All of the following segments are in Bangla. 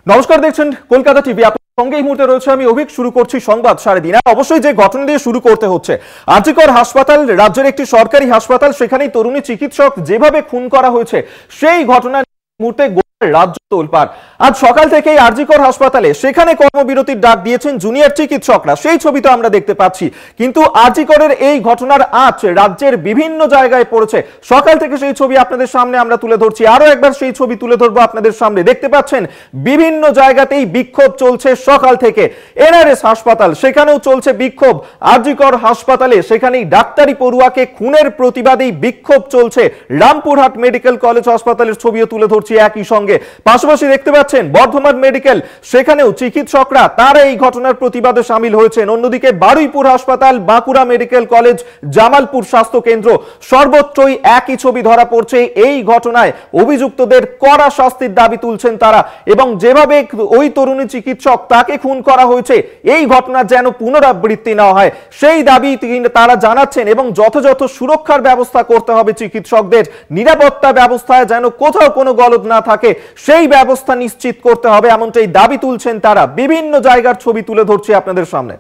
নমস্কার, দেখছেন কলকাতা টিভি। আপনার সঙ্গে এই মুহূর্তে রয়েছে আমি অভিক। শুরু করছি সংবাদ 12:30। অবশ্যই যে ঘটনা দিয়ে শুরু করতে হচ্ছে, আরজিকর হাসপাতাল রাজ্যের একটি সরকারি হাসপাতাল, সেখানেই তরুণী চিকিৎসক যেভাবে খুন করা হয়েছে সেই ঘটনা মুহূর্তে রাজ্য তোলপাড়। আজ সকাল থেকেই আরজিকর হাসপাতালে সেখানে কর্মবিরতির ডাক দিয়েছেন জুনিয়র চিকিৎসকরা, সেই ছবি তো আমরা দেখতে পাচ্ছি। কিন্তু আরজিকরের এই ঘটনার আঁচ রাজ্যের বিভিন্ন জায়গায় পড়েছে। সকাল থেকে সেই ছবি আপনাদের সামনে আমরা তুলে ধরছি, আরো একবার সেই ছবি তুলে ধরবো আপনাদের সামনে। দেখতে পাচ্ছেন বিভিন্ন জায়গাতেই বিক্ষোভ চলছে সকাল থেকে। এনআরএস হাসপাতাল, সেখানেও চলছে বিক্ষোভ। আরজিকর হাসপাতালে সেখানেই ডাক্তারি পড়ুয়াকে খুনের প্রতিবাদেই বিক্ষোভ চলছে। রামপুরহাট মেডিকেল কলেজ হাসপাতালের ছবিও তুলে ধরছি একই সঙ্গে। পাশাপাশি দেখতে পাচ্ছেন বর্ধমান মেডিকেল, সেখানেও চিকিৎসকরা তারা এই ঘটনার প্রতিবাদে সামিল হয়েছেন। অন্যদিকে বারুইপুর হাসপাতাল, বাঁকুড়া মেডিকেল কলেজ, জামালপুর স্বাস্থ্য কেন্দ্র, সর্বত্রই একই ছবি ধরা পড়ছে। এই ঘটনায় অভিযুক্তদের কড়া শাস্তির দাবি তুলছেন তারা, এবং যেভাবে ওই তরুণী চিকিৎসক তাকে খুন করা হয়েছে এই ঘটনার যেন পুনরাবৃত্তি না হয় সেই দাবি তারা জানাচ্ছেন। এবং যথাযথ সুরক্ষার ব্যবস্থা করতে হবে চিকিৎসকদের, নিরাপত্তা ব্যবস্থায় যেন কোথাও কোনো গলদ না থাকে সেই ব্যবস্থা নিশ্চিত করতে হবে, এমনটাই দাবি তুলছেন তারা। বিভিন্ন জায়গার ছবি তুলে ধরছি আপনাদের সামনে।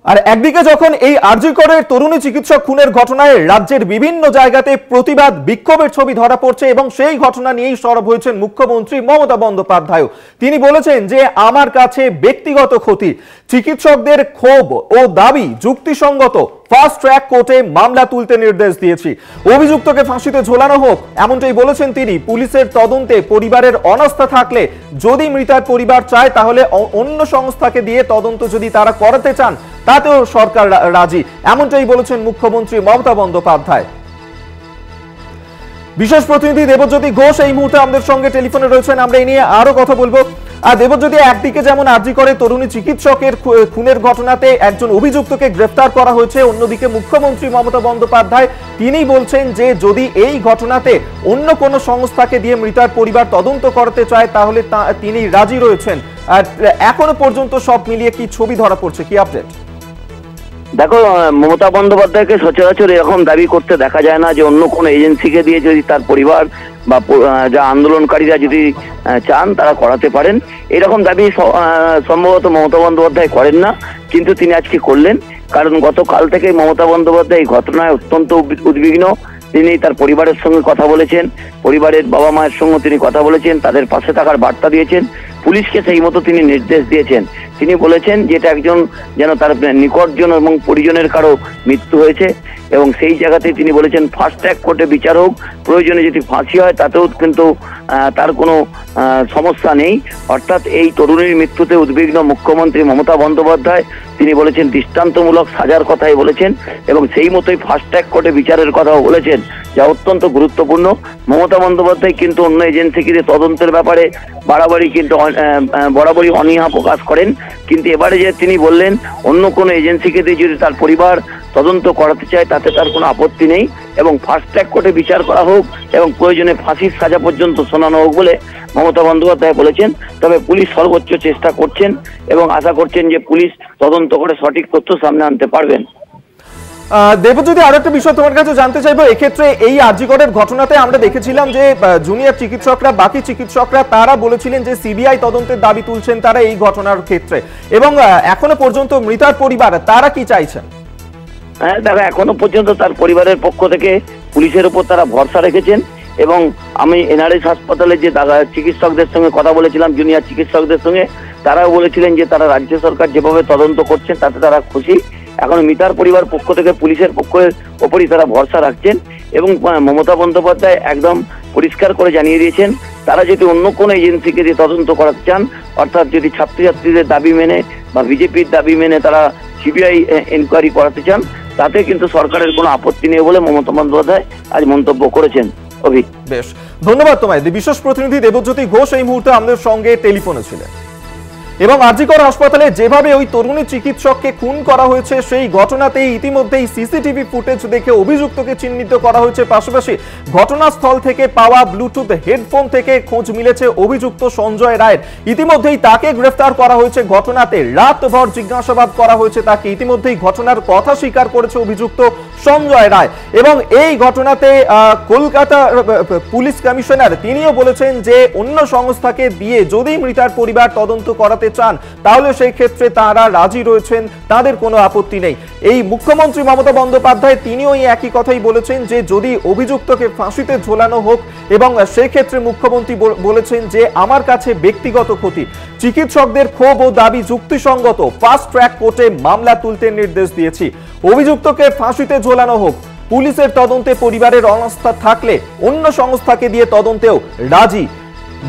আর একদিকে যখন এই আরজিকরের তরুণী চিকিৎসক খুনের ঘটনায় রাজ্যের বিভিন্ন জায়গাতে প্রতিবাদ বিক্ষোভের ছবি ধরা পড়ছে, এবং সেই ঘটনা নিয়েই সরব হয়েছেন মুখ্যমন্ত্রী মমতা বন্দ্যোপাধ্যায়। তিনি বলেছেন যে আমার কাছে ব্যক্তিগত ক্ষতি, চিকিৎসকদের ক্ষোভ ও দাবি যুক্তিসঙ্গত, ফাস্ট ট্র্যাক কোর্টে মামলা তুলতে নির্দেশ দিয়েছি, অভিযুক্তকে ফাঁসিতে ঝোলানো হোক, এমনটাই বলেছেন তিনি। পুলিশের তদন্তে পরিবারের অনাস্থা থাকলে যদি মৃতার পরিবার চায় তাহলে অন্য সংস্থাকে দিয়ে তদন্ত যদি তারা করাতে চান তাতেও সরকার রাজি, এমনটাই বলেছেন মুখ্যমন্ত্রী মমতা বন্দ্যোপাধ্যায়। বিশেষ প্রতিনিধি দেবজ্যোতি ঘোষ এই মুহূর্তে আমাদের সঙ্গে টেলিফোনে রয়েছেন, আমরা এই নিয়ে আরো কথা বলবো। আর দেবজ্যোতি, একদিকে যেমন আরজিকরে তরুণী চিকিৎসকের খুনের ঘটনাতে একজন অভিযুক্তকে গ্রেফতার করা হয়েছে, অন্যদিকে মুখ্যমন্ত্রী মমতা বন্দ্যোপাধ্যায় তিনি বলছেন যে যদি এই ঘটনাতে অন্য কোনো সংস্থাকে দিয়ে মৃতার পরিবার তদন্ত করতে চায় তাহলে তিনি রাজি রয়েছেন। আর এখনো পর্যন্ত সব মিলিয়ে কি ছবি ধরা পড়ছে, কি আপডেট? দেখো, মমতা বন্দ্যোপাধ্যায়কে সচরাচর এরকম দাবি করতে দেখা যায় না যে অন্য কোনো এজেন্সিকে দিয়ে যদি তার পরিবার বা যা আন্দোলনকারীরা যদি চান তারা করাতে পারেন, এরকম দাবি সম্ভবত মমতা বন্দ্যোপাধ্যায় করেন না। কিন্তু তিনি আজকে করলেন, কারণ গতকাল থেকে মমতা বন্দ্যোপাধ্যায় এই ঘটনায় অত্যন্ত উদ্বিগ্ন। তিনি তার পরিবারের সঙ্গে কথা বলেছেন, পরিবারের বাবা মায়ের সঙ্গে তিনি কথা বলেছেন, তাদের পাশে থাকার বার্তা দিয়েছেন, পুলিশকে সেই মতো তিনি নির্দেশ দিয়েছেন। তিনি বলেছেন যে এটা একজন যেন তার নিকটজন এবং পরিজনের কারো মৃত্যু হয়েছে, এবং সেই জায়গাতে তিনি বলেছেন ফাস্ট ট্র্যাক কোর্টে বিচার হোক, প্রয়োজনে যদি ফাঁসি হয় তাতেও কিন্তু তার কোনো সমস্যা নেই। অর্থাৎ এই তরুণীর মৃত্যুতে উদ্বিগ্ন মুখ্যমন্ত্রী মমতা বন্দ্যোপাধ্যায় তিনি বলেছেন দৃষ্টান্তমূলক সাজার কথাই বলেছেন, এবং সেই মতোই ফাস্ট ট্র্যাক কোর্টে বিচারের কথাও বলেছেন, যা অত্যন্ত গুরুত্বপূর্ণ। মমতা বন্দ্যোপাধ্যায় কিন্তু অন্য এজেন্সিকে তদন্তের ব্যাপারে বরাবরই অনীহা প্রকাশ করেন, কিন্তু এবারে যে তিনি বললেন অন্য কোনো এজেন্সিকে দিয়ে যদি তার পরিবার তদন্ত করাতে চায় তাতে তার কোনো আপত্তি নেই, এবং ফাস্ট ট্র্যাক কোর্টে বিচার করা হোক এবং প্রয়োজনে ফাঁসির সাজা পর্যন্ত শোনানো হোক বলে মমতা বন্দ্যোপাধ্যায় বলেছেন। তবে পুলিশ সর্বোচ্চ চেষ্টা করছেন এবং আশা করছেন যে পুলিশ তদন্ত করে সঠিক তথ্য সামনে আনতে পারবেন। দেবজ্যোতি, আরো একটা বিষয় তোমার কাছে জানতে চাইবো। এক্ষেত্রে এই আরজিকরের ঘটনাতে আমরা দেখেছিলাম যে জুনিয়র চিকিৎসকরা, বাকি চিকিৎসকরা তারা বলেছিলেন যে সিবিআই তদন্তের দাবি তুলছেন তারা এই ঘটনার ক্ষেত্রে, এবং এখনো পর্যন্ত মৃতার পরিবার তারা কি চাইছেন? হ্যাঁ দেখো, এখনো পর্যন্ত তার পরিবারের পক্ষ থেকে পুলিশের উপর তারা ভরসা রেখেছেন, এবং আমি এনআরএস হাসপাতালে যে চিকিৎসকদের সঙ্গে কথা বলেছিলাম, জুনিয়র চিকিৎসকদের সঙ্গে, তারাও বলেছিলেন যে তারা রাজ্য সরকার যেভাবে তদন্ত করছেন তাতে তারা খুশি। এখন মৃতার পরিবার পক্ষ থেকে পুলিশের পক্ষের ওপরই তারা ভরসা রাখছেন, এবং মমতা বন্দ্যোপাধ্যায় একদম পরিষ্কার করে জানিয়ে দিয়েছেন তারা যদি অন্য কোনো এজেন্সিকে দিয়ে তদন্ত করাতে চান, অর্থাৎ যদি ছাত্রছাত্রীদের দাবি মেনে বা বিজেপির দাবি মেনে তারা সিবিআই এনকোয়ারি করাতে চান তাতে কিন্তু সরকারের কোনো আপত্তি নেই বলে মমতা বন্দ্যোপাধ্যায় আজ মন্তব্য করেছেন। অভিক, বেশ ধন্যবাদ তোমায়। বিশেষ প্রতিনিধি দেবজ্যোতি ঘোষ এই মুহূর্তে আমাদের সঙ্গে টেলিফোনে ছিলেন। এবং আরজিকর হাসপাতালে যেভাবে ওই তরুণী চিকিৎসককে খুন করা হয়েছে সেই ঘটনাতেই ইতিমধ্যেই সিসিটিভি ফুটেজ দেখে অভিযুক্তকে চিহ্নিত করা হয়েছে। পাশাপাশি ঘটনাস্থল থেকে পাওয়া ব্লুটুথ হেডফোন থেকে খোঁজ মিলেছে অভিযুক্ত সঞ্জয় রায়ের। ইতিমধ্যেই তাকে গ্রেফতার করা হয়েছে। ঘটনাতে রাতভর জিজ্ঞাসাবাদ করা হয়েছে তাকে। ইতিমধ্যেই ঘটনার কথা স্বীকার করেছে অভিযুক্ত সঞ্জয় রায়। এবং এই ঘটনাতে কলকাতা পুলিশ কমিশনার তিনিও বলেছেন যে অন্য সংস্থাকে দিয়ে যদি মৃতার পরিবার তদন্ত করাতে চান তাহলে সেই ক্ষেত্রে তারা রাজি রয়েছেন, তাদের কোনো আপত্তি নেই। এই মুখ্যমন্ত্রী মমতা বন্দ্যোপাধ্যায় তিনিও এই একই কথাই বলেছেন যে যদি অভিযুক্তকে ফাঁসিতে ঝোলানো হোক, এবং সেই ক্ষেত্রে মুখ্যমন্ত্রী বলেছেন যে আমার কাছে ব্যক্তিগত ক্ষতি, চিকিৎসকদের ক্ষোভ ও দাবি যুক্তিসঙ্গত, ফাস্ট ট্র্যাক কোর্টে মামলা তুলতে নির্দেশ দিয়েছি। অভিযুক্তকে ফাঁসিতে ঝোলানো হোক, পুলিশের তদন্তে পরিবারের অনাস্থা থাকলে অন্য সংস্থাকে দিয়ে তদন্তেও রাজি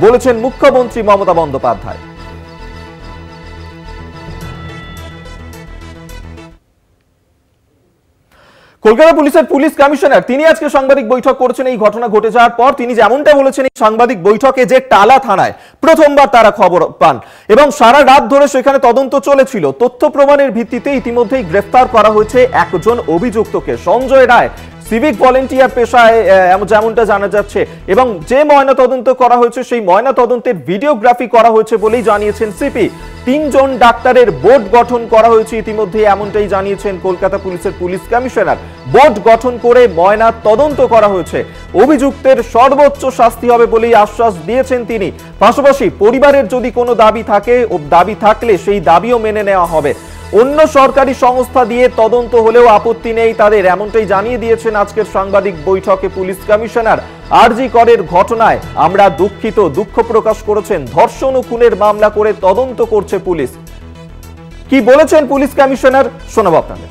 বলেছেন মুখ্যমন্ত্রী মমতা বন্দ্যোপাধ্যায়। কলকাতা পুলিশের পুলিশ কমিশনার তিনি আজকে সাংবাদিক বৈঠক করেছেন এই ঘটনা ঘটে যাওয়ার পর। তিনি যেমনটা বলেছেন এই সাংবাদিক বৈঠকে যে টালা থানায় প্রথমবার তারা খবর পান এবং সারা রাত ধরে সেখানে তদন্ত চলেছিল। তথ্য প্রমাণের ভিত্তিতে ইতিমধ্যেই গ্রেফতার করা হয়েছে একজন অভিযুক্তকে, সঞ্জয় রায়, সিভিক ভলেন্টিয়ার পেশায় যেমনটা জানা যাচ্ছে। এবং যে ময়না তদন্ত করা হয়েছে সেই ময়না তদন্তের ভিডিওগ্রাফি করা হয়েছে বলেই জানিয়েছেন সিপি। 3 জন ডাক্তারের বোর্ড গঠন করা হয়েছে ইতিমধ্যে, এমনটাই জানিয়েছেন কলকাতা পুলিশের পুলিশ কমিশনার। বোর্ড গঠন করে ময়না তদন্ত করা হয়েছে। অভিযুক্তের সর্বোচ্চ শাস্তি হবে বলেই আশ্বাস দিয়েছেন তিনি। পাশাপাশি পরিবারের যদি কোনো দাবি থাকে ও দাবি থাকলে সেই দাবিও মেনে নেওয়া হবে। অন্য সরকারি সংস্থা দিয়ে তদন্ত হলেও আপত্তি নেই তাদের, এমনটাই জানিয়ে দিয়েছেন আজকের সাংবাদিক বৈঠকে পুলিশ কমিশনার। আরজি করের ঘটনায় আমরা দুঃখিত, দুঃখ প্রকাশ করেছেন। ধর্ষণ ও খুনের মামলা করে তদন্ত করছে পুলিশ। কি বলেছেন পুলিশ কমিশনার শোনাবো আপনাদের।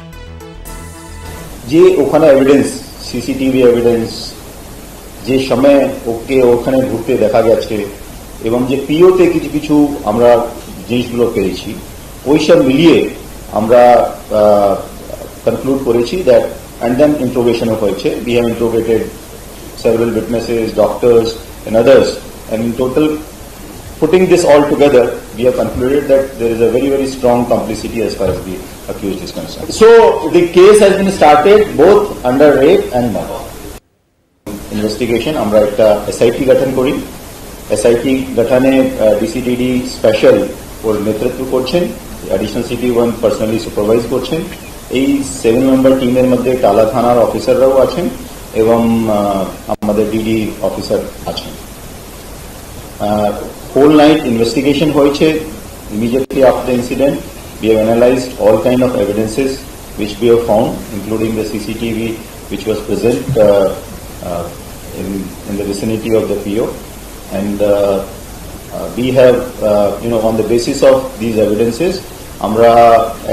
যে ওখানে এভিডেন্স, সিসিটিভি এভিডেন্স, যে সময় ওকে ওখানে ঘুরতে দেখা গেছে এবং যে পিওতে কিছু কিছু আমরা জিনিসগুলো পেয়েছি, ওইসব মিলিয়ে আমরা কনক্লুড করেছি দ্যাট and then interrogation হয়েছে. We have interrogated several witnesses, doctors and others, and in total putting this all together we have concluded that there is a very very strong complicity as far as the accused is concerned. So the case has been started both under rape and murder. Investigation আমরা একটা SIT গঠন করি. SIT গঠনে DCDD স্পেশাল ওর নেতৃত্ব করছেন, অ্যাডিশনাল CP1 পার্সোনালি সুপারভাইজ করছেন। এই 7 মেম্বার টিমের মধ্যে টালা থানার অফিসাররাও আছেন এবং আমাদের ডিডি অফিসার আছেন। হোল নাইট ইনভেস্টিগেশন হয়েছে। Immediately after the incident we have analyzed all kind of evidences which we have found, including the CCTV which was present in the vicinity of the PO, and we have on the basis of these evidences আমরা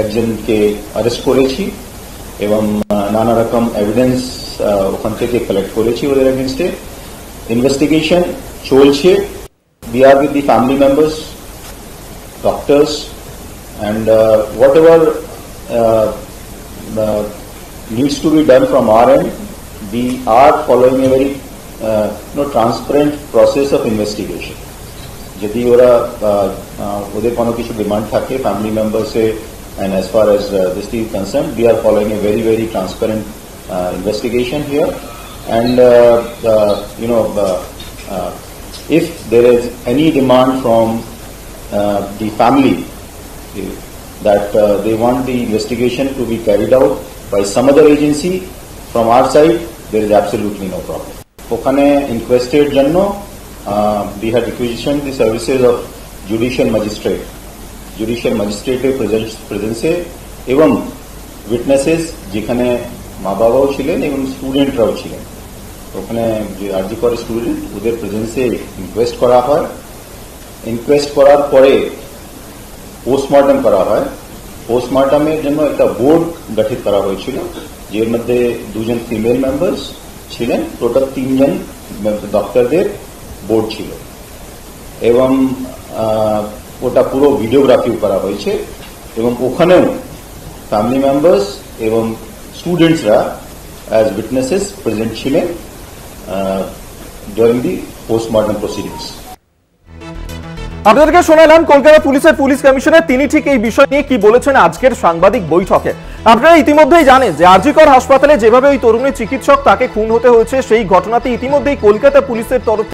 একজনকে অ্যারেস্ট করেছি এবং নানা রকম এভিডেন্স ওখান থেকে কালেক্ট করেছি ওদের এগেইনস্টে। ইনভেস্টিগেশন চলছে। We are with the family members, doctors, and whatever needs to be done from our end, we are following a very transparent process of investigation. যদি ওরা ওদের কোনো কিছু ডিমান্ড থাকে family মেম্বার্সে, and as far as this is concerned, we are following a very very transparent investigation here, and if there is any demand from the family that they want the investigation to be carried out by some other agency, from our side there is absolutely no problem. ওখানে ইনকোয়েস্টের জন্য we had requisitioned the services of judicial magistrate. Judicial magistrate presence এবং witnesses যেখানে মা বাবাও ছিলেন এবং স্টুডেন্টরাও ছিলেন, ওখানে যে আরজি করে স্টুডেন্ট ওদের প্রেজেন্সে ইনকোয়েস্ট করা হয়। ইনকোয়েস্ট করার পরে পোস্টমর্টম করা হয়। পোস্টমর্টমের জন্য একটা বোর্ড গঠিত করা হয়েছিল, যের মধ্যে 2 জন ফিমেল মেম্বার্স ছিলেন, টোটাল 3 জন ডক্টরদের বোর্ড ছিল এবং ওটা পুরো ভিডিওগ্রাফি করা হয়েছে এবং ওখানেও ফ্যামিলি মেম্বার্স এবং স্টুডেন্টসরা অ্যাজ উইটনেসেস প্রেজেন্ট ছিলেন ডিউরিং দি পোস্টমর্টম প্রসিডিংস। আপনাদেরকে শোনালাম কলকাতা পুলিশের পুলিশ কমিশনার, তিনি ঠিক এই বিষয় নিয়ে কি বলেছেন আজকের সাংবাদিক বৈঠকে। আপনারা ইতিমধ্যেই জানেন যে আরজিকর হাসপাতালে যেভাবে ওই তরুণী চিকিৎসক তাকে খুন হতে হয়েছে, সেই ঘটনাতে ইতিমধ্যেই কলকাতা পুলিশের তরফ